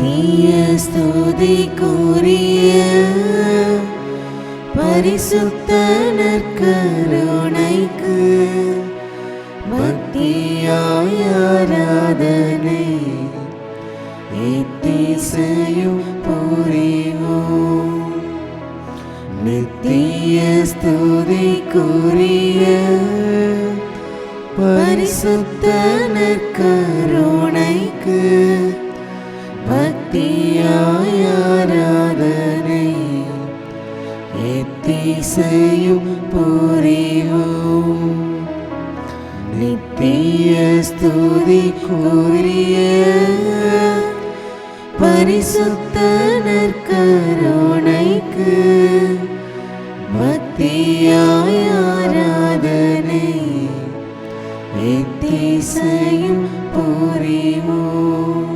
நித்திய ஸ்துதிக்குரிய பரிசுத்த நற்கருணைக்கு பக்தியாய் ஆராதனை எத்திசையும் புரிவோம். நித்திய ஸ்துதிக்குரிய பரிசுத்த நற்கருணைக்கு பக்தியாய் ஆராதனை எத்திசையும் புரிவோம். நித்திய ஸ்துதிக்குரிய பரிசுத்த நற்கருணைக்கு பக்தியாய் ஆராதனை எத்திசையும் புரிவோம்.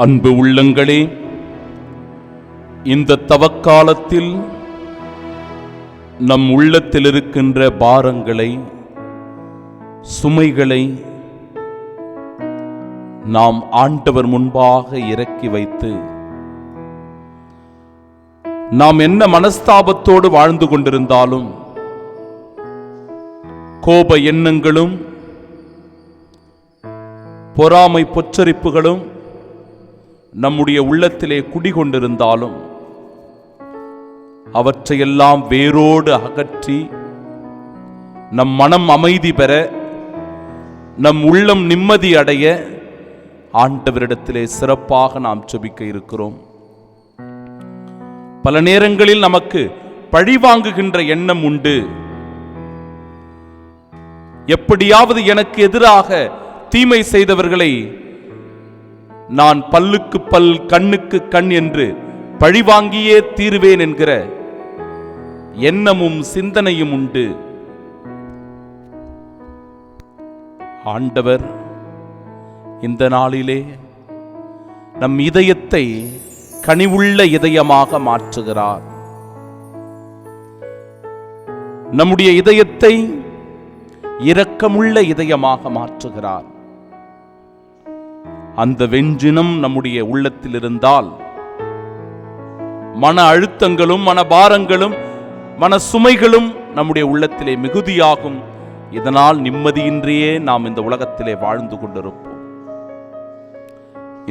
அன்பு உள்ளங்களே, இந்த தவக்காலத்தில் நம் உள்ளத்தில் இருக்கின்ற பாரங்களை, சுமைகளை நாம் ஆண்டவர் முன்பாக இறக்கி வைத்து நாம் என்ன மனஸ்தாபத்தோடு வாழ்ந்து கொண்டிருந்தாலும், கோப எண்ணங்களும் பொறாமை பொச்சரிப்புகளும் நம்முடைய உள்ளத்திலே குடிகொண்டிருந்தாலும் அவற்றையெல்லாம் வேரோடு அகற்றி நம் மனம் அமைதி பெற, நம் உள்ளம் நிம்மதி அடைய ஆண்டவரிடத்திலே சிறப்பாக நாம் ஜெபிக்க இருக்கிறோம். பல நேரங்களில் நமக்கு பழிவாங்குகின்ற எண்ணம் உண்டு. எப்படியாவது எனக்கு எதிராக தீமை செய்தவர்களை நான் பல்லுக்கு பல், கண்ணுக்கு கண் என்று பழிவாங்கியே தீருவேன் என்கிற எண்ணமும் சிந்தனையும் உண்டு. ஆண்டவர் இந்த நாளிலே நம் இதயத்தை கனிவுள்ள இதயமாக மாற்றுகிறார். நம்முடைய இதயத்தை இரக்கமுள்ள இதயமாக மாற்றுகிறார். அந்த வெஞ்சினம் நம்முடைய உள்ளத்தில் இருந்தால் மன அழுத்தங்களும், மன பாரங்களும், மன சுமைகளும் நம்முடைய உள்ளத்திலே மிகுதியாகும். இதனால் நிம்மதியின்றியே நாம் இந்த உலகத்திலே வாழ்ந்து கொண்டிருப்போம்.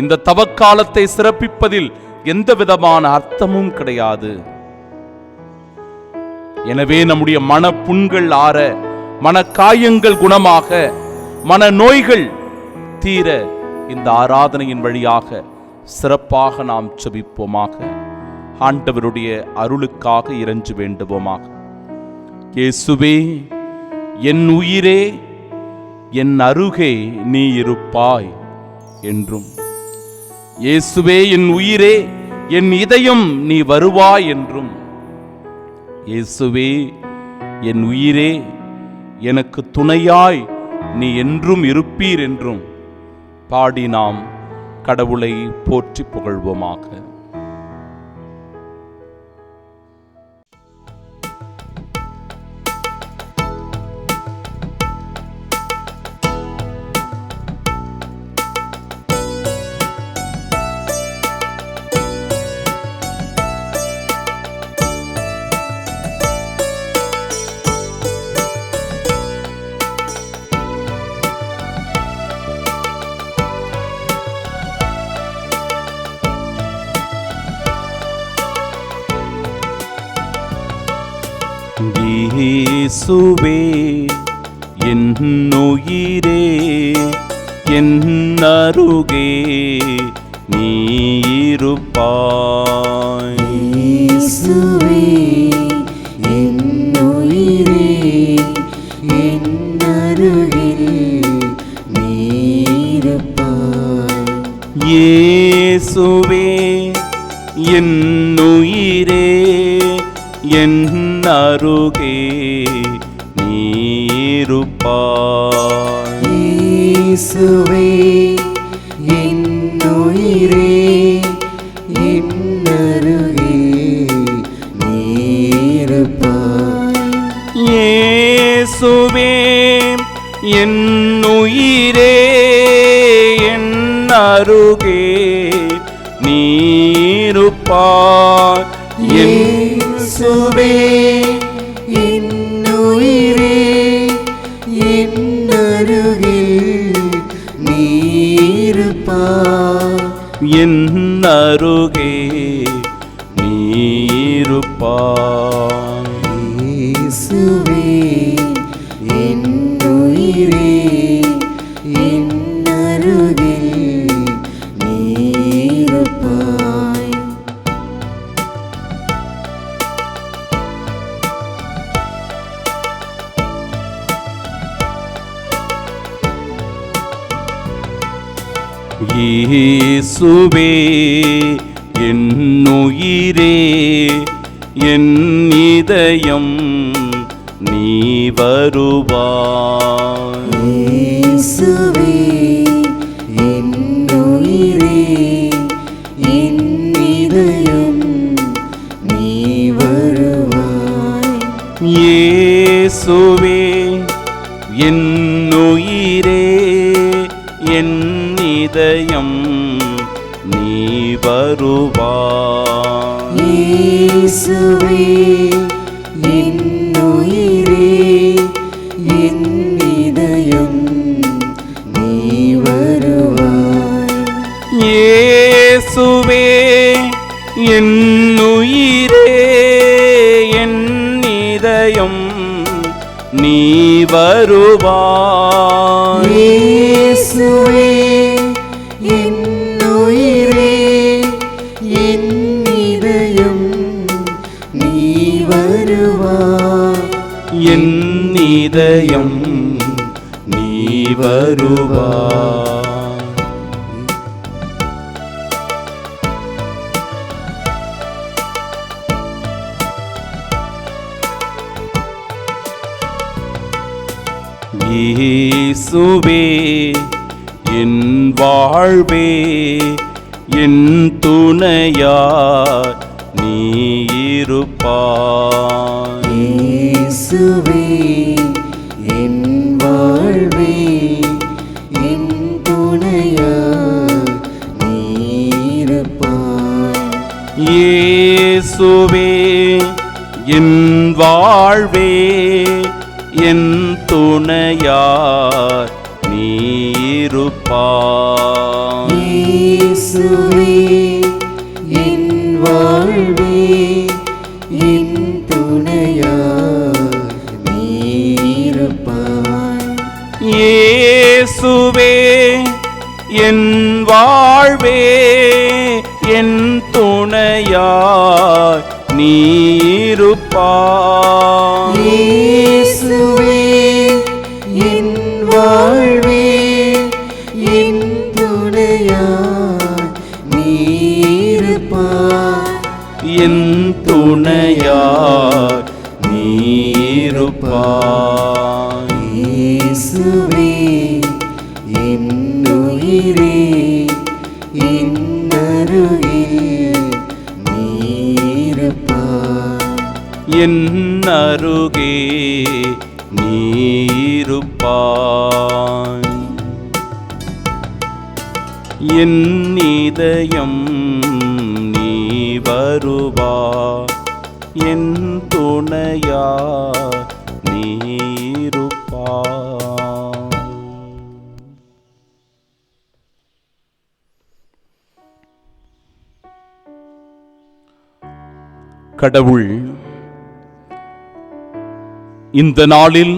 இந்த தவக்காலத்தை சிறப்பிப்பதில் எந்த விதமான அர்த்தமும் கிடையாது. எனவே நம்முடைய மன புண்கள் ஆற, மன காயங்கள் குணமாக, மன நோய்கள் தீர இந்த ஆராதனையின் வழியாக சிறப்பாக நாம் ஜெபிப்போமாக. ஆண்டவருடைய அருளுக்காக இறைஞ்சு வேண்டுவோமாக. இயேசுவே, என் உயிரே, என் அருகே நீ இருப்பாய் என்றும், இயேசுவே என் உயிரே, என் இதயம் நீ வருவாய் என்றும், இயேசுவே என் உயிரே, எனக்கு துணையாய் நீ என்றும் இருப்பீர் என்றும் பாடி நாம் கடவுளை போற்றி புகழ்வோமாக. இயேசுவே என் உயிரே, என் அருகே நீ இருப்பாய். இயேசுவே என் உயிரே, என் அருகில் நீ இருப்பாய். இயேசுவே என் உயிரே, என் அருகே நீ இருப்பாய். இயேசுவே என் உயிரே, இயேசுவே என் உயிரே என் அருகே நீருப்பாய் இயேசுவே என் உயிரே என் அருகில் நீருப்பாய் என் அருகே நீருப்பாய் இயேசுவே என் உயிரே என் அருகில் நீருப்பாய் இயேசுவே என் உயிரே என் இதயம் நீ வருவாய் இயேசுவே என் உயிரே என் இதயம் நீ வருவாய் இயேசுவே என் உயிரே என் இதயம் நீ வருவாய் இயேசுவே என் உயிரே என் இதயம் நீ வருவாய் இயேசுவே என் உயிரே என் இதயம் நீ வருவாய் இயேசுவே என் உயிரே என் இதயம் நீ வருவாய் என் இதயம் நீ வருவாய் இயேசுவே என் வாழ்வே என் துணையாய் நீ இருப்பாய் இயேசுவே என் வாழ்வே என் துணையாய் நீ இருப்பாய் இயேசுவே என் வாழ்வே என் துணையாய் நீ இருப்பாய் இயேசுவே என் வாழ்வே என் துணையாய் நீ இருப்பாய் இயேசுவே என் வாழ்வே என் துணையாய் நீ இருப்பாய் இயேசுவே என் வாழ்வே என் துணையாய் நீ இருப்பாய் என் துணையாய் நீ இருப்பாய் இயேசுவே என் உயிரே என் அருகில் நீ இருப்பாய் என் அருகே நீ இருப்பாய் என் இதயம் நீ வருவாய் என் துணையாய் நீ இருப்பாய் கடவுள் இந்த நாளில்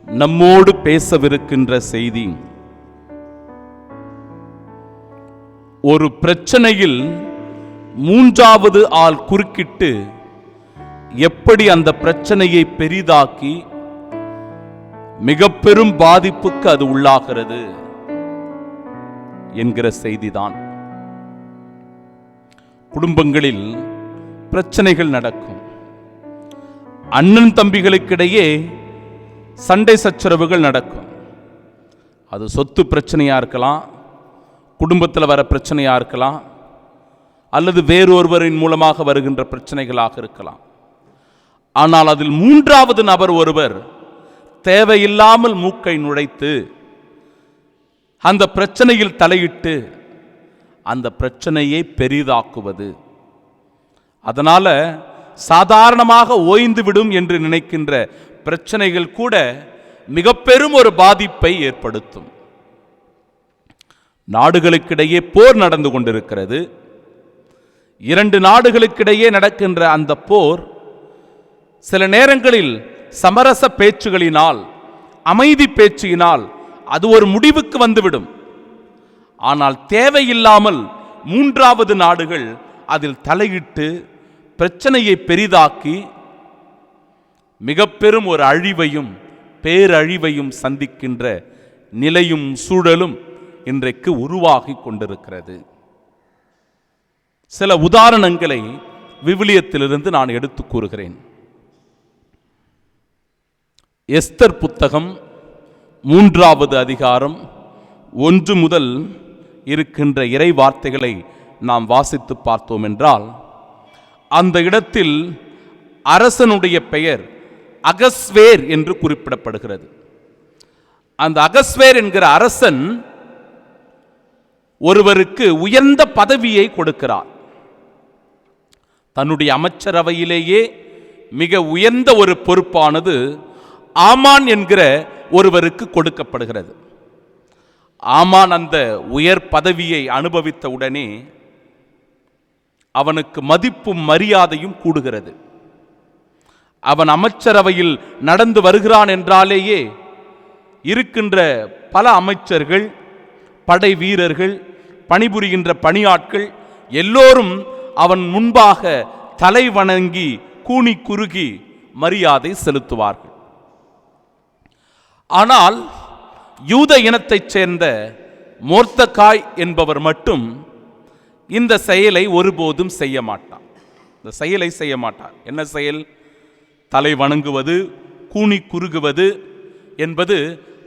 நம்மோடு பேசவிருக்கின்ற செய்தி, ஒரு பிரச்சனையில் மூன்றாவது ஆள் குறுக்கிட்டு எப்படி அந்த பிரச்சனையை பெரிதாக்கி மிக பெரும் பாதிப்புக்கு அது உள்ளாகிறது என்கிற செய்திதான். குடும்பங்களில் பிரச்சனைகள் நடக்கும். அண்ணன் தம்பிகளுக்கிடையே சண்டை சச்சரவுகள் நடக்கும். அது சொத்து பிரச்சனையா இருக்கலாம், குடும்பத்தில் வர பிரச்சனையா இருக்கலாம், அல்லது வேறொருவரின் மூலமாக வருகின்ற பிரச்சனைகளாக இருக்கலாம். ஆனால் அதில் மூன்றாவது நபர் ஒருவர் தேவையில்லாமல் மூக்கை நுழைத்து அந்த பிரச்சனையில் தலையிட்டு அந்த பிரச்சனையை பெரிதாக்குவது. அதனால சாதாரணமாக ஓய்ந்துவிடும் என்று நினைக்கின்ற பிரச்சனைகள் கூட மிக பெரும் ஒரு பாதிப்பை ஏற்படுத்தும். நாடுகளுக்கிடையே போர் நடந்து கொண்டிருக்கிறது. 2 நாடுகளுக்கிடையே நடக்கின்ற அந்த போர் சில நேரங்களில் சமரச பேச்சுகளினால், அமைதி பேச்சினால் அது ஒரு முடிவுக்கு வந்துவிடும். ஆனால் தேவையில்லாமல் 3வது நாடுகள் அதில் தலையிட்டு பிரச்சனையை பெரிதாக்கி மிக பெரும் ஒரு அழிவையும் பேரழிவையும் சந்திக்கின்ற நிலையும் சூழலும் இன்றைக்கு உருவாகி கொண்டிருக்கிறது. சில உதாரணங்களை விவிலியத்திலிருந்து நான் எடுத்து கூறுகிறேன். எஸ்தர் புத்தகம் 3வது அதிகாரம் 1 முதல் இருக்கின்ற இறை வார்த்தைகளை நாம் வாசித்து பார்த்தோம் என்றால், அந்த இடத்தில் அரசனுடைய பெயர் அகஸ்வேர் என்று குறிப்பிடப்படுகிறது. அந்த அகஸ்வேர் என்கிற அரசன் ஒருவருக்கு உயர்ந்த பதவியை கொடுக்கிறார். தன்னுடைய அமைச்சரவையிலேயே மிக உயர்ந்த ஒரு பொறுப்பானது ஆமான் என்கிற ஒருவருக்கு கொடுக்கப்படுகிறது. ஆமான் அந்த உயர் பதவியை அனுபவித்த உடனே அவனுக்கு மதிப்பும் மரியாதையும் கூடுகிறது. அவன் அமைச்சரவையில் நடந்து வருகிறான் என்றாலேயே இருக்கின்ற பல அமைச்சர்கள், படை வீரர்கள், பணிபுரிகின்ற பணியாட்கள் எல்லோரும் அவன் முன்பாக தலை வணங்கி கூனி குறுகி மரியாதை செலுத்துவார்கள். ஆனால் யூத இனத்தைச் சேர்ந்த மொர்தெகாய் என்பவர் மட்டும் இந்த செயலை ஒருபோதும் செய்ய மாட்டார். இந்த செயலை செய்ய மாட்டார். என்ன செயல்? தலை வணங்குவது, கூனி குறுகுவது என்பது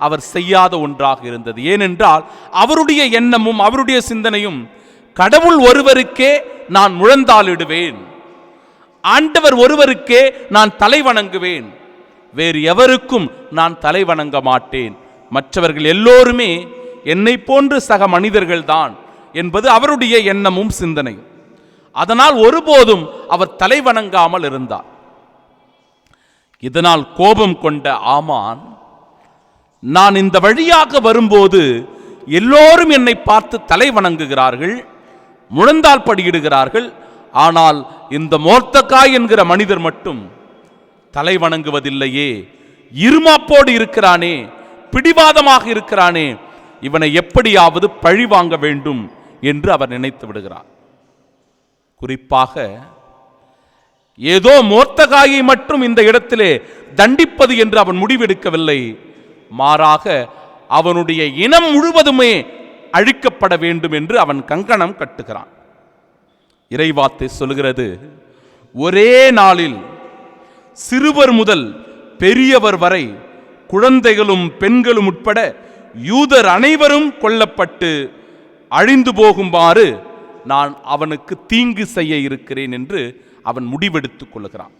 அவர் செய்யாத ஒன்றாக இருந்தது. ஏனென்றால் அவருடைய எண்ணமும் அவருடைய சிந்தனையும் கடவுள் ஒருவருக்கே நான் முழந்தாளிடுவேன், ஆண்டவர் ஒருவருக்கே நான் தலை வணங்குவேன், வேறு எவருக்கும் நான் தலை வணங்க மாட்டேன், மற்றவர்கள் எல்லோருமே என்னை போன்று சக மனிதர்கள்தான் என்பது அவருடைய எண்ணமும் சிந்தனை. அதனால் ஒருபோதும் அவர் தலை வணங்காமல் இருந்தார். இதனால் கோபம் கொண்ட ஆமான், நான் இந்த வழியாக வரும்போது எல்லோரும் என்னை பார்த்து தலை வணங்குகிறார்கள், முழந்தால் படியிடுகிறார்கள், ஆனால் இந்த மொர்தெகாய் என்கிற மனிதர் மட்டும் தலை வணங்குவதில்லையே, இருமாப்போடு இருக்கிறானே, பிடிவாதமாக இருக்கிறானே, இவனை எப்படியாவது பழி வாங்க வேண்டும் என்று அவர் நினைத்து விடுகிறார். குறிப்பாக ஏதோ மொர்தெகாயை மட்டும் இந்த இடத்திலே தண்டிப்பது என்று அவன் முடிவெடுக்கவில்லை. மாறாக அவனுடைய இனம் முழுவதுமே அழிக்கப்பட வேண்டும் என்று அவன் கங்கணம் கட்டுகிறான். இறைவார்த்தை சொல்கிறது, ஒரே நாளில் சிறுவர் முதல் பெரியவர் வரை, குழந்தைகளும் பெண்களும் உட்பட யூதர் அனைவரும் கொல்லப்பட்டு அழிந்து போகுமாறு நான் அவனுக்கு தீங்கு செய்ய இருக்கிறேன் என்று அவன் முடிவெடுத்துக் கொள்கிறான்.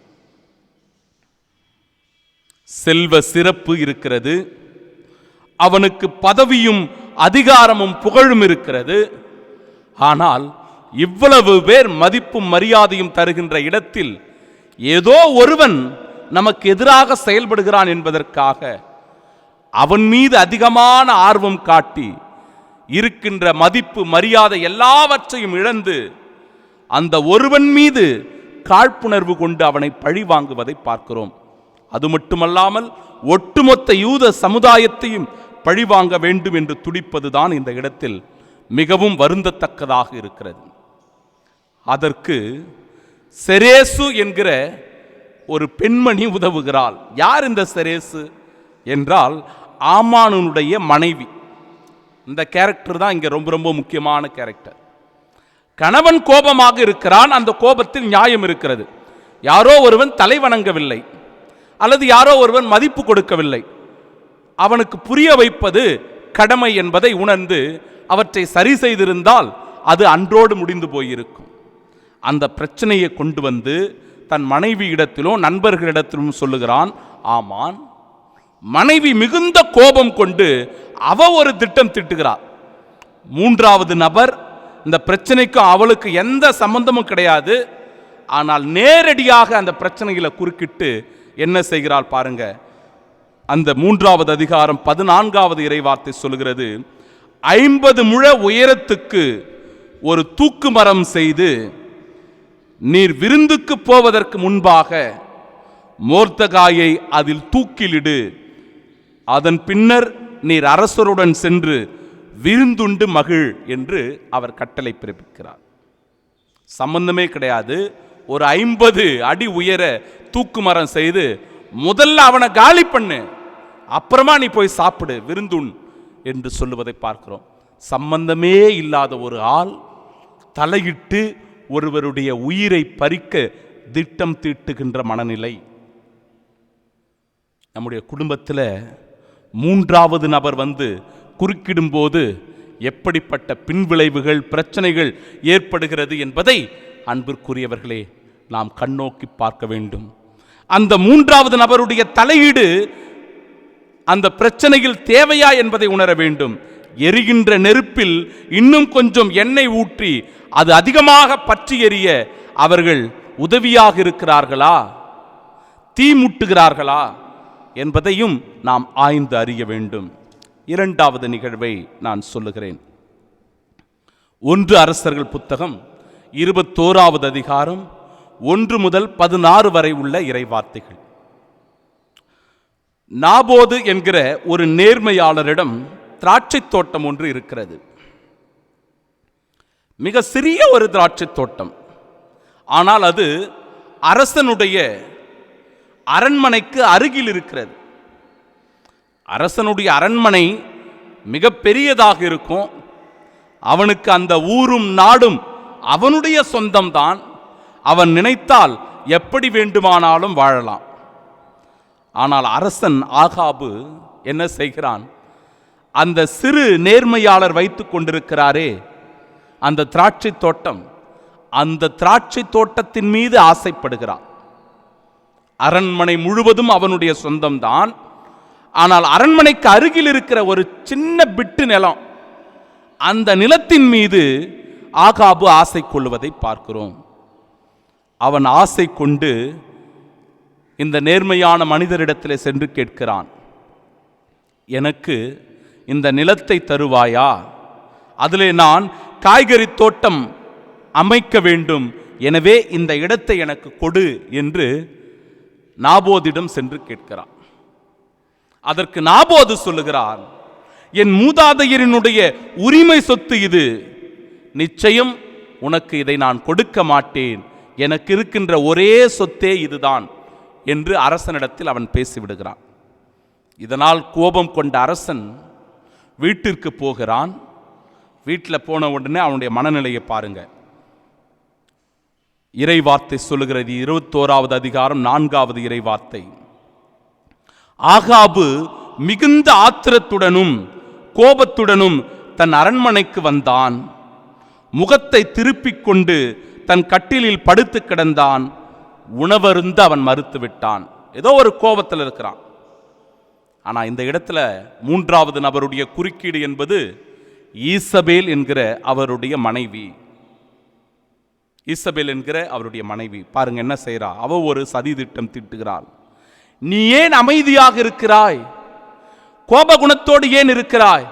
செல்வ சிறப்பு இருக்கிறது, அவனுக்கு பதவியும் அதிகாரமும் புகழும் இருக்கிறது. ஆனால் இவ்வளவு பேர் மதிப்பும் மரியாதையும் தருகின்ற இடத்தில் ஏதோ ஒருவன் நமக்கு எதிராக செயல்படுகிறான் என்பதற்காக அவன் மீது அதிகமான ஆர்வம் காட்டி இருக்கின்ற மதிப்பு மரியாதை எல்லாவற்றையும் இழந்து அந்த ஒருவன் மீது காழ்ப்புணர்வு கொண்டு அவனை பழி வாங்குவதை பார்க்கிறோம். அது மட்டுமல்லாமல் ஒட்டுமொத்த யூத சமுதாயத்தையும் பழி வாங்க வேண்டும் என்று துடிப்பதுதான் இந்த இடத்தில் மிகவும் வருந்தத்தக்கதாக இருக்கிறது. அதற்கு செரேசு என்கிற ஒரு பெண்மணி உதவுகிறாள். யார் இந்த செரேசு என்றால் ஆமானுடைய மனைவி. இந்த கேரக்டர் தான் இங்கே ரொம்ப ரொம்ப முக்கியமான கேரக்டர். கணவன் கோபமாக இருக்கிறான், அந்த கோபத்தில் நியாயம் இருக்கிறது. யாரோ ஒருவன் தலை வணங்கவில்லை அல்லது யாரோ ஒருவன் மதிப்பு கொடுக்கவில்லை, அவனுக்கு புரிய வைப்பது கடமை என்பதை உணர்ந்து அவற்றை சரி செய்திருந்தால் அது அன்றோடு முடிந்து போயிருக்கும். அந்த பிரச்சனையை கொண்டு வந்து தன் மனைவி இடத்திலும் நண்பர்களிடத்திலும் சொல்லுகிறான். ஆமான், மனைவி மிகுந்த கோபம் கொண்டு அவ ஒரு திட்டம் திட்டுகிறார். மூன்றாவது நபர், இந்த பிரச்சனைக்கும் அவளுக்கு எந்த சம்பந்தமும் கிடையாது. ஆனால் நேரடியாக அந்த பிரச்சனைகளை குறுக்கிட்டு என்ன செய்கிறாள் பாருங்க. அந்த 3வது அதிகாரம் 14வது இறைவார்த்தை சொல்கிறது, 50 முழ உயரத்துக்கு ஒரு தூக்கு மரம் செய்து நீர் விருந்துக்கு போவதற்கு முன்பாக மோர்தகாயை அதில் தூக்கிலிடு. அதன் பின்னர் நீர் அரசருடன் சென்று விருந்துண்டு மகிழ் என்று அவர் கட்டளை பிறப்பிக்கிறார். சம்பந்தமே கிடையாது. ஒரு 50 அடி உயர தூக்கு மரம் செய்து முதல்ல அவனை காலி பண்ணு, அப்புறமா நீ போய் சாப்பிடு, விருந்துண் என்று சொல்லுவதை பார்க்கிறோம். சம்பந்தமே இல்லாத ஒரு ஆள் தலையிட்டு ஒருவருடைய உயிரை பறிக்க திட்டம் தீட்டுகின்ற மனநிலை. நம்முடைய குடும்பத்தில் 3வது நபர் வந்து குறுக்கிடும் போது எப்படிப்பட்ட பின்விளைவுகள், பிரச்சனைகள் ஏற்படுகிறது என்பதை அன்பிற்குரியவர்களே நாம் கண்ணோக்கி பார்க்க வேண்டும். அந்த 3வது நபருடைய தலையீடு அந்த பிரச்சனையில் தேவையா என்பதை உணர வேண்டும். எரிகின்ற நெருப்பில் இன்னும் கொஞ்சம் எண்ணெய் ஊற்றி அது அதிகமாக பற்றி எரிய அவர்கள் உதவியாக இருக்கிறார்களா, தீ மூட்டுகிறார்களா என்பதையும் நாம் ஆய்ந்து அறிய வேண்டும். 2வது நிகழ்வை நான் சொல்லுகிறேன். 1 அரசர்கள் புத்தகம் 21வது அதிகாரம் 1 முதல் 16 வரை உள்ள இறைவார்த்தைகள். நாபோது என்கிற ஒரு நேர்மையாளரிடம் திராட்சை தோட்டம் ஒன்று இருக்கிறது. மிக சிறிய ஒரு திராட்சை தோட்டம். ஆனால் அது அரசனுடைய அரண்மனைக்கு அருகில் இருக்கிறது. அரசனுடைய அரண்மனை மிக பெரியதாக இருக்கும். அவனுக்கு அந்த ஊரும் நாடும் அவனுடைய சொந்தம்தான். அவன் நினைத்தால் எப்படி வேண்டுமானாலும் வாழலாம். ஆனால் அரசன் ஆகாபு என்ன செய்கிறான்? அந்த சிறு நேர்மையாளர் வைத்துக் கொண்டிருக்கிறாரே அந்த திராட்சை தோட்டம், அந்த திராட்சை தோட்டத்தின் மீது ஆசைப்படுகிறான். அரண்மனை முழுவதும் அவனுடைய சொந்தம்தான். ஆனால் அரண்மனைக்கு அருகில் இருக்கிற ஒரு சின்ன பிட்டு நிலம், அந்த நிலத்தின் மீது ஆகாபு ஆசை கொள்வதை பார்க்கிறோம். அவன் ஆசை கொண்டு இந்த நேர்மையான மனிதரிடத்திலே சென்று கேட்கிறான், எனக்கு இந்த நிலத்தை தருவாயா? அதிலே நான் காய்கறி தோட்டம் அமைக்க வேண்டும், எனவே இந்த இடத்தை எனக்கு கொடு என்று நாபோதிடம் சென்று கேட்கிறான். அதற்கு நாபோது சொல்லுகிறான், என் மூதாதையரினுடைய உரிமை சொத்து இது, நிச்சயம் உனக்கு இதை நான் கொடுக்க மாட்டேன், எனக்கு இருக்கின்ற ஒரே சொத்தே இதுதான் என்று அரசனிடத்தில் அவன் பேசிவிடுகிறான். இதனால் கோபம் கொண்ட அரசன் வீட்டிற்கு போகிறான். வீட்டில் போன உடனே அவனுடைய மனநிலையை பாருங்க. இறைவார்த்தை சொல்லுகிறது, 21வது அதிகாரம் 4வது இறைவார்த்தை. ஆகாபு மிகுந்த ஆத்திரத்துடனும் கோபத்துடனும் தன் அரண்மனைக்கு வந்தான். முகத்தை திருப்பிக் கொண்டு தன் கட்டிலில் படுத்து கிடந்தான். உணவருந்த அவன் மறுத்து விட்டான். ஏதோ ஒரு கோபத்தில் இருக்கிறான். ஆனால் இந்த இடத்துல 3வது நபருடைய குறுக்கீடு என்பது ஈசபேல் என்கிற அவருடைய மனைவி. ஈசபேல் என்கிற அவருடைய மனைவி பாருங்க என்ன செய்றா. அவ ஒரு சதி திட்டம் தீட்டுகிறாள். நீ ஏன் அமைதியாக இருக்கிறாய்? கோபகுணத்தோடு ஏன் இருக்கிறாய்?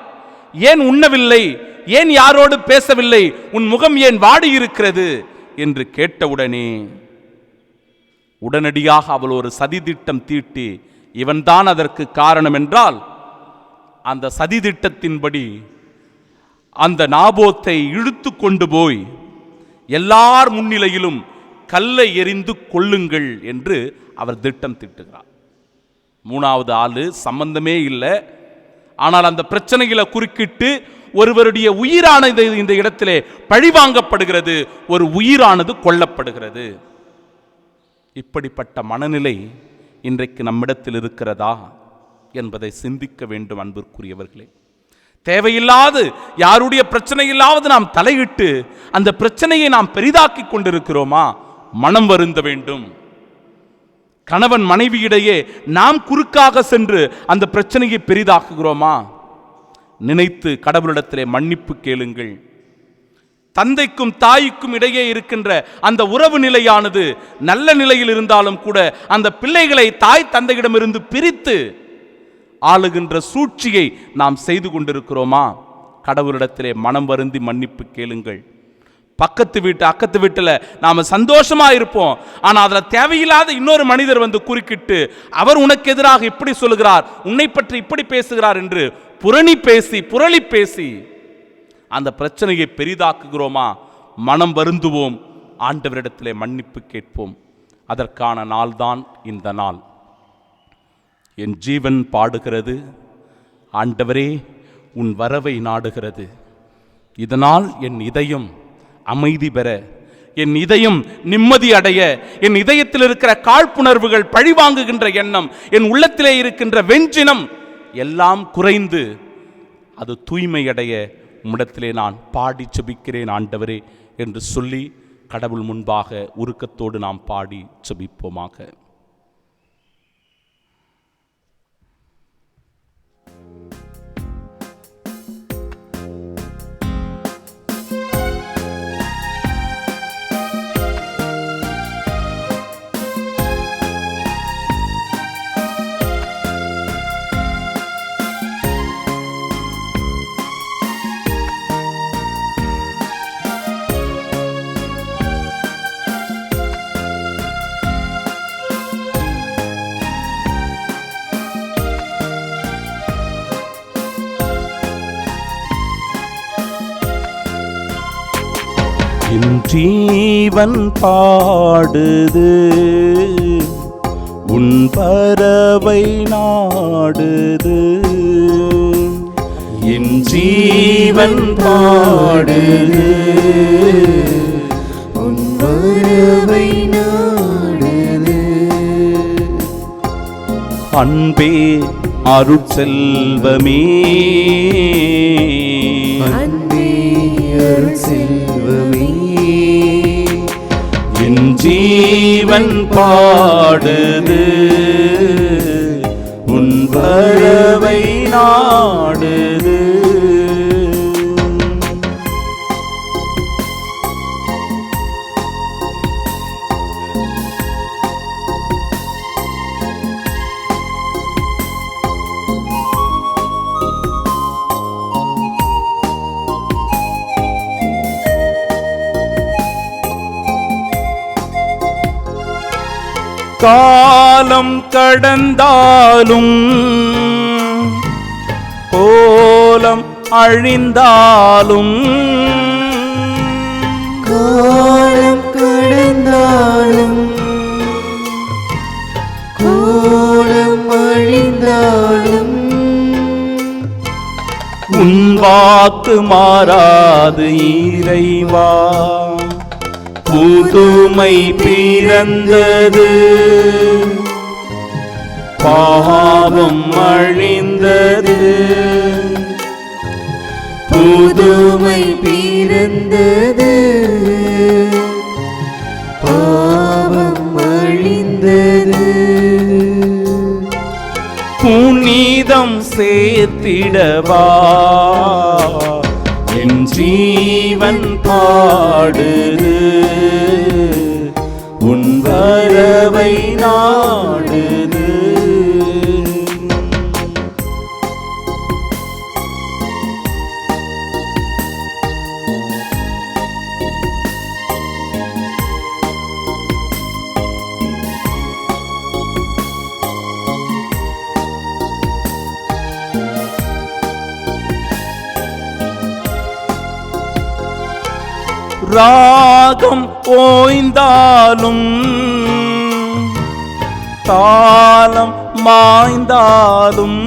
ஏன் உண்ணவில்லை? ஏன் யாரோடு பேசவில்லை? உன் முகம் ஏன் வாடி இருக்கிறது என்று கேட்டவுடனே உடனடியாக அவள் ஒரு சதி திட்டம் தீட்டி, இவன்தான் அதற்கு காரணம் என்றால் அந்த சதி திட்டத்தின்படி அந்த நாபோத்தை இழுத்து கொண்டு போய் எல்லார் முன்னிலையிலும் கல்லை எறிந்து கொள்ளுங்கள் என்று அவர் திட்டம் திட்டுகிறார். 3வது ஆளு சம்பந்தமே இல்லை. ஆனால் அந்த பிரச்சனைகளை குறுக்கிட்டு ஒருவருடைய உயிரானது இந்த இடத்திலே பழிவாங்கப்படுகிறது, ஒரு உயிரானது கொல்லப்படுகிறது. இப்படிப்பட்ட மனநிலை இன்றைக்கு நம்மிடத்தில் இருக்கிறதா என்பதை சிந்திக்க வேண்டும் அன்பிற்குரியவர்களே. தேவையில்லாது யாருடைய பிரச்சனையில்லாவது நாம் தலையிட்டு அந்த பிரச்சனையை நாம் பெரிதாக்கி கொண்டிருக்கிறோமா? மனம் வருந்த வேண்டும். கணவன் மனைவியிடையே நாம் குறுக்காக சென்று அந்த பிரச்சனையை பெரிதாக்குகிறோமா? நினைத்து கடவுளிடத்திலே மன்னிப்பு கேளுங்கள். தந்தைக்கும் தாய்க்கும் இடையே இருக்கின்ற அந்த உறவு நிலையானது நல்ல நிலையில் இருந்தாலும் கூட அந்த பிள்ளைகளை தாய் தந்தையிடமிருந்து பிரித்து ஆளுகின்ற சூழ்ச்சியை நாம் செய்து கொண்டிருக்கிறோமா? கடவுளிடத்திலே மனம் வருந்தி மன்னிப்பு கேளுங்கள். அக்கத்து வீட்டில் நாம சந்தோஷமா இருப்போம், ஆனா அதுல தேவையில்லாத இன்னொரு மனிதர் வந்து குறுக்கிட்டு அவர் உனக்கு எதிராக இப்படி சொல்லுகிறார், உன்னை பற்றி இப்படி பேசுகிறார் என்று புரளி பேசி அந்த பிரச்சனையை பெரிதாக்குகிறோமா? மனம் வருந்துவோம், ஆண்டவரிடத்திலே மன்னிப்பு கேட்போம். அதற்கான நாள்தான் இந்த நாள். என் ஜீவன் பாடுகிறது, ஆண்டவரே உன் வரவை நாடுகிறது. இதனால் என் இதயம் அமைதி பெற, என் இதயம் நிம்மதி அடைய, என் இதயத்தில் இருக்கிற காழ்ப்புணர்வுகள், பழிவாங்குகின்ற எண்ணம், என் உள்ளத்திலே இருக்கின்ற வெஞ்சினம் எல்லாம் குறைந்து அது தூய்மை அடைய உம்மிடத்திலே நான் பாடி செபிக்கிறேன் ஆண்டவரே என்று சொல்லி கடவுள் முன்பாக உருக்கத்தோடு நாம் பாடி செபிப்போமாக. என் ஜீவன் பாடுது, உன் பறவை நாடுது. என் ஜீவன் பாடுது, உன் பறவை நாடுது. அன்பே அருட்செல்வமே, அன்பே அருட்செல்வமே, என் ஜீவன் பாடுது, உன் பறவை நாடுது. காலம் கடந்தாலும் கோலம் அழிந்தாலும், காலம் கடந்தாலும் கோலம் அழிந்தாலும், உன் வாக்கு மாறாது இறைவா. புதுமை பிறந்தது, பாவம் அழிந்தது. புதுமை பிறந்தது, பாவம் அழிந்தது. புனிதம் சேர்த்திடவா, என் ஜீவன் பாடுது, உன் வரவை நாடுது. ராகம் ஓய்ந்தாலும் தாளம் மாய்ந்தாலும்,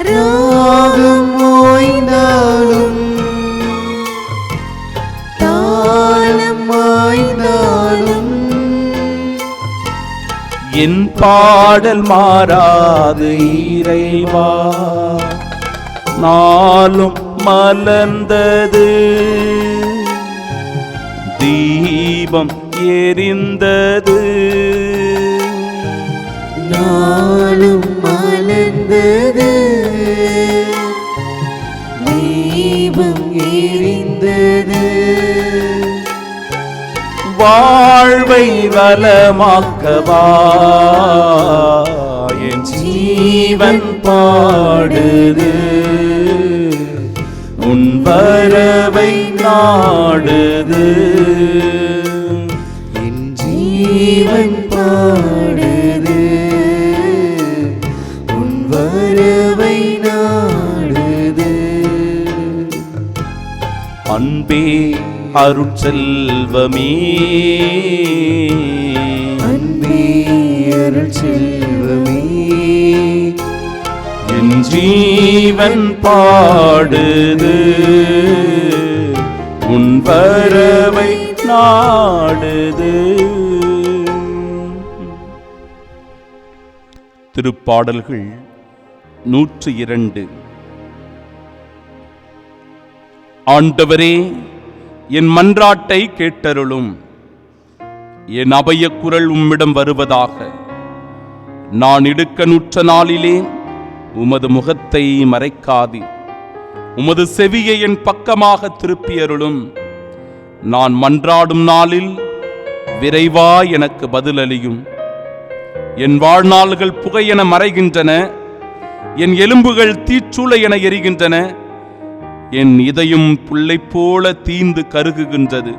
ராகம் ஓய்ந்தாலும் தாளம் மாய்ந்தாலும், என் பாடல் மாறாது இறைவா. நாளும் மலர்ந்தது, தீபம் எரிந்தது. நாளும் மலர்ந்தது, தீபம் எரிந்தது. வாழ்வை வளமாக்கவா என் ஜீவன் பாடுது, உன் வரவை நாடுது. என் ஜீவன் பாடுது, உன் வரவை நாடுது. அன்பே அருட்செல்வமே, அன்பே அருட்செல்வமே, என் ஜீவன் பாடுது, உன் வரவை நாடுது. திருப்பாடல்கள் 102. ஆண்டவரே, என் மன்றாட்டை கேட்டருளும். என் அபய குரல் உம்மிடம் வருவதாக. நான் இடுக்கணுற்ற நாளிலே உமது முகத்தை மறைக்காதீர். உமது செவியை என் பக்கமாக திருப்பியருளும். நான் மன்றாடும் நாளில் விரைவா எனக்கு பதிலளியும். என் வாழ்நாள்கள் புகையென மறைகின்றன, என் எலும்புகள் தீச்சூளை என எரிகின்றன. என் இதயம் புல்லை போல தீந்து கருகுகின்றது.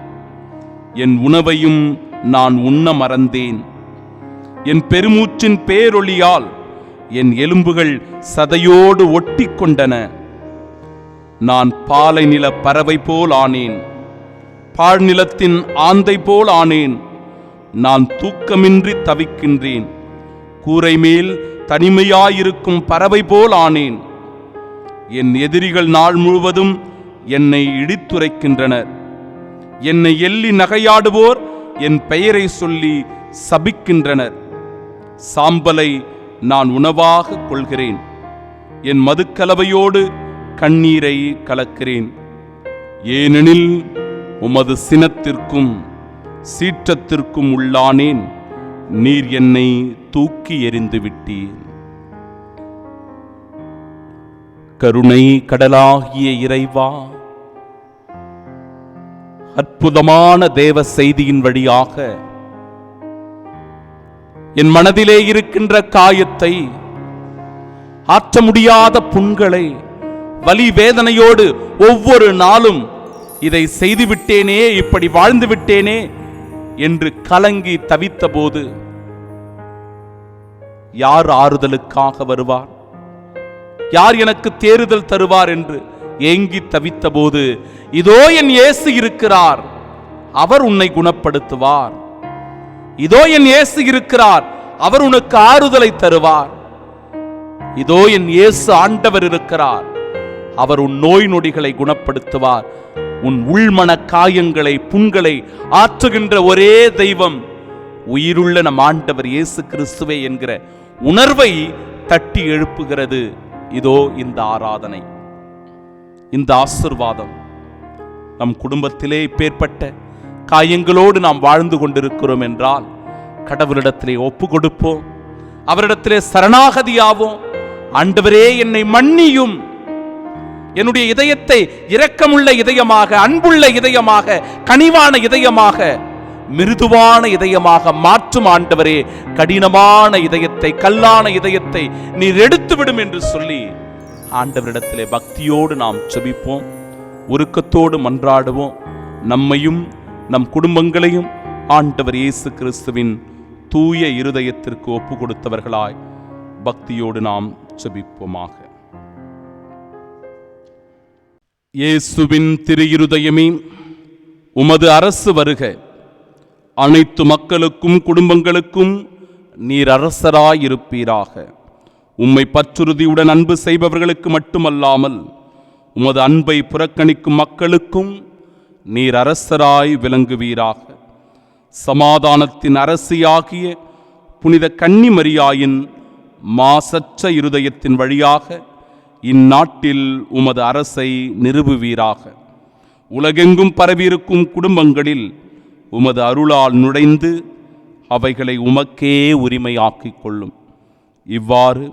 என் உணவையும் நான் உண்ண மறந்தேன். என் பெருமூச்சின் பேரொளியால் என் எலும்புகள் சதையோடு ஒட்டி கொண்டன. நான் பாலை நில பறவை போல் ஆனேன், பாழ்நிலத்தின் ஆந்தை போல் ஆனேன். நான் தூக்கமின்றி தவிக்கின்றேன், கூரை மேல் தனிமையாயிருக்கும் பறவை போல் ஆனேன். என் எதிரிகள் நாள் முழுவதும் என்னை இடித்துரைக்கின்றனர். என்னை எள்ளி நகையாடுவோர் என் பெயரை சொல்லி சபிக்கின்றனர். சாம்பலை நான் உணவாக கொள்கிறேன், என் மதுக்கலவையோடு கண்ணீரை கலக்கிறேன். ஏனெனில் உமது சினத்திற்கும் சீற்றத்திற்கும் உள்ளானேன். நீர் என்னை தூக்கி எறிந்து விட்டீர். கருணை கடலாகிய இறைவா, அற்புதமான தேவ செய்தியின் வழியாக என் மனதிலே இருக்கின்ற காயத்தை, ஆற்ற முடியாத புண்களை, வலி வேதனையோடு ஒவ்வொரு நாளும் இதை செய்துவிட்டேனே, இப்படி வாழ்ந்து விட்டேனே என்று கலங்கி தவித்த போது யார் ஆறுதலுக்காக வருவார், யார் எனக்கு தேறுதல் தருவார் என்று ஏங்கி தவித்த போது, இதோ என் இயேசு இருக்கிறார், அவர் உன்னை குணப்படுத்துவார். இதோ என் இயேசு இருக்கிறார், அவர் உனக்கு ஆறுதலை தருவார். இதோ என் இயேசு ஆண்டவர் இருக்கிறார், அவர் உன் நோய் நொடிகளை குணப்படுத்துவார். உன் உள்மன காயங்களை, புண்களை ஆற்றுகின்ற ஒரே தெய்வம் உயிருள்ள நம் ஆண்டவர் இயேசு கிறிஸ்துவே என்கிற உணர்வை தட்டி எழுப்புகிறது. இதோ இந்த ஆராதனை, இந்த ஆசீர்வாதம். நம் குடும்பத்திலே இப்பேற்பட்ட காயங்களோடு நாம் வாழ்ந்து கொண்டிருக்கிறோம் என்றால் கடவுளிடத்திலே ஒப்பு கொடுப்போம், அவரிடத்திலே சரணாகதியாவோம். ஆண்டவரே, என்னை மன்னியும், என்னுடைய இதயத்தை இரக்கமுள்ள இதயமாக, அன்புள்ள இதயமாக, கனிவான இதயமாக, மிருதுவான இதயமாக மாற்றும் ஆண்டவரே. கடினமான இதயத்தை, கல்லான இதயத்தை நீர் எடுத்துவிடும் என்று சொல்லி ஆண்டவரிடத்திலே பக்தியோடு நாம் ஜெபிப்போம், உருக்கத்தோடு மன்றாடுவோம். நம்மையும் நம் குடும்பங்களையும் ஆண்டவர் இயேசு கிறிஸ்துவின் தூய இருதயத்திற்கு ஒப்பு கொடுத்தவர்களாய் பக்தியோடு நாம் ஜெபிப்போமாக. இயேசுவின் திரு இருதயமே, உமது அரசு வருக. அனைத்து மக்களுக்கும் குடும்பங்களுக்கும் நீர் அரசராயிருப்பீராக. உம்மை பற்றுறுதியுடன் அன்பு செய்பவர்களுக்கு மட்டுமல்லாமல் உமது அன்பை புறக்கணிக்கும் மக்களுக்கும் நீர் அரசராய் விளங்குவீராக. சமாதானத்தின் அரசியாகிய புனித கன்னிமரியாயின் மாசற்ற இருதயத்தின் வழியாக இந்நாட்டில் உமது அரசை நிறுவுவீராக. உலகெங்கும் பரவியிருக்கும் குடும்பங்களில் உமது அருளால் நுழைந்து அவைகளை உமக்கே உரிமையாக்கிக் கொள்ளும். இவ்வாறு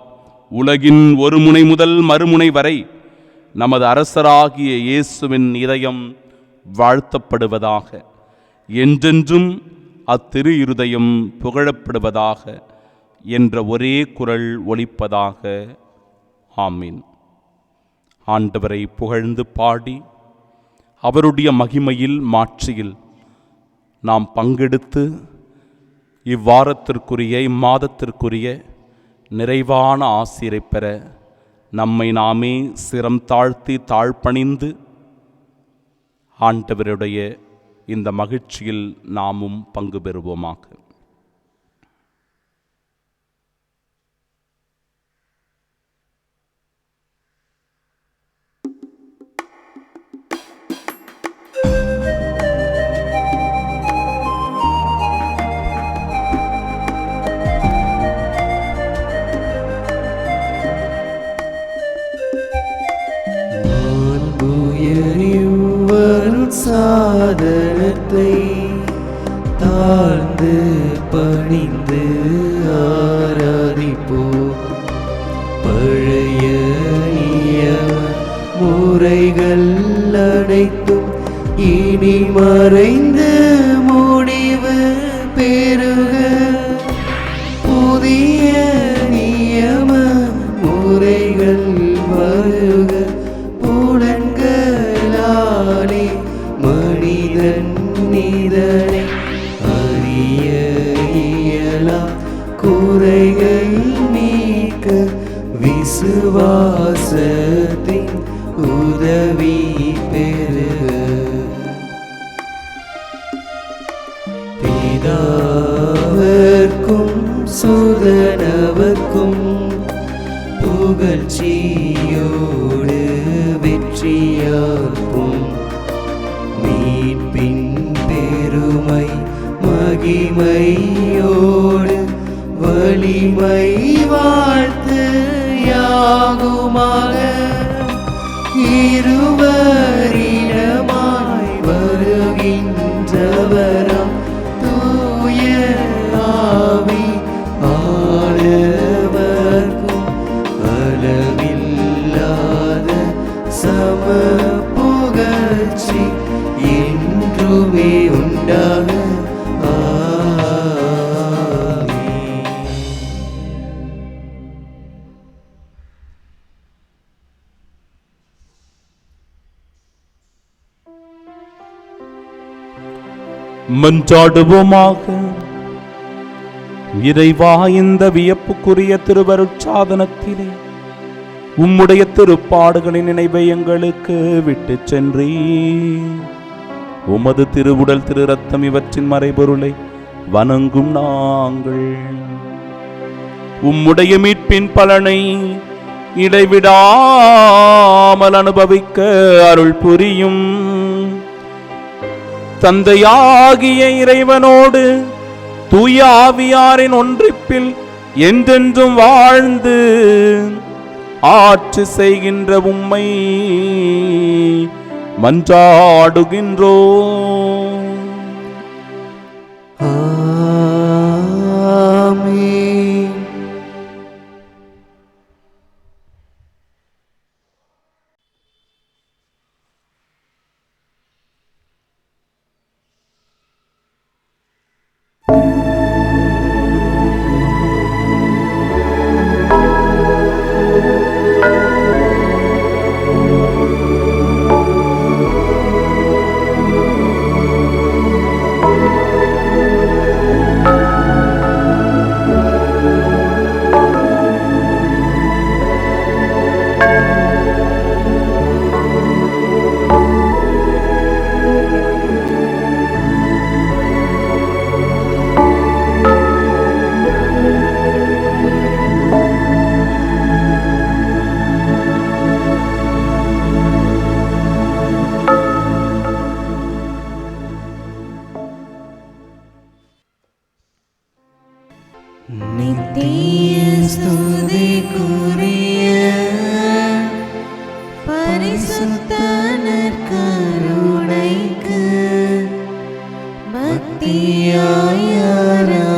உலகின் ஒரு முனை முதல் மறுமுனை வரை நமது அரசராகிய இயேசுவின் இதயம் வாழ்த்தப்படுவதாக. என்றென்றும் அத்திரு இருதயம் புகழப்படுவதாக என்ற ஒரே குரல் ஒலிப்பதாக. ஆமீன். ஆண்டவரை புகழ்ந்து பாடி அவருடைய மகிமையில் மாட்சியில் நாம் பங்கெடுத்து இம்மாதத்திற்குரிய நிறைவான ஆசீரை பெற நம்மை நாமே சிரம் தாழ்த்தி தாழ்பணிந்து ஆண்டவருடைய இந்த மகிழ்ச்சியில் நாமும் பங்கு பெறுவோமாக. சாதனத்தை தாழ்ந்து பணிந்து ஆராதிப்போ. பழைய நியம முறைகள் அனைத்தும் இனி மறைந்து முடிவு பெறுக. புதிய நியம முறைகள் வருக. புலன்களாலே மனிதன் இதனை அறிய இயலாம். குறைகள் நீக்க விசுவாசத்தின் உதவி பெறுக. பிதாவர்க்கும் சுதனவர்க்கும் புகழ்ச்சியோடு வெற்றியார்க்கும் மீட்பின் பெருமை மகிமையோடு வலிமை வாழ்த்து யாகுமாக. இருவரிடமாய் வருகின்றவராம் தூய ஆவி ஆளவர்க்கும் அளவில்லாத சம புகழ்ச்சி என்றுமே உண்டாக. மன்றாடுவோமாக. இறைவா, இந்த வியப்புக்குரிய திருவருட்சாதனத்திலே உம்முடைய திருப்பாடுகளின் நினைவை எங்களுக்கு விட்டு சென்றீ. உமது திருவுடல் திரு ரத்தம் இவற்றின் மறைபொருளை வணங்கும் நாங்கள் உம்முடைய மீட்பின் பலனை இடைவிடாமல் அனுபவிக்க அருள் புரியும். தந்தையாகிய இறைவனோடு தூய ஆவியாரின் ஒன்றிப்பில் என்றென்றும் வாழ்ந்து ஆட்சி செய்கின்ற உம்மை மன்றாடுகின்றோம். ஆமென். நித்திய ஸ்துதிக்குரிய பரிசுத்த நற்கருணைக்கு ஆராதனை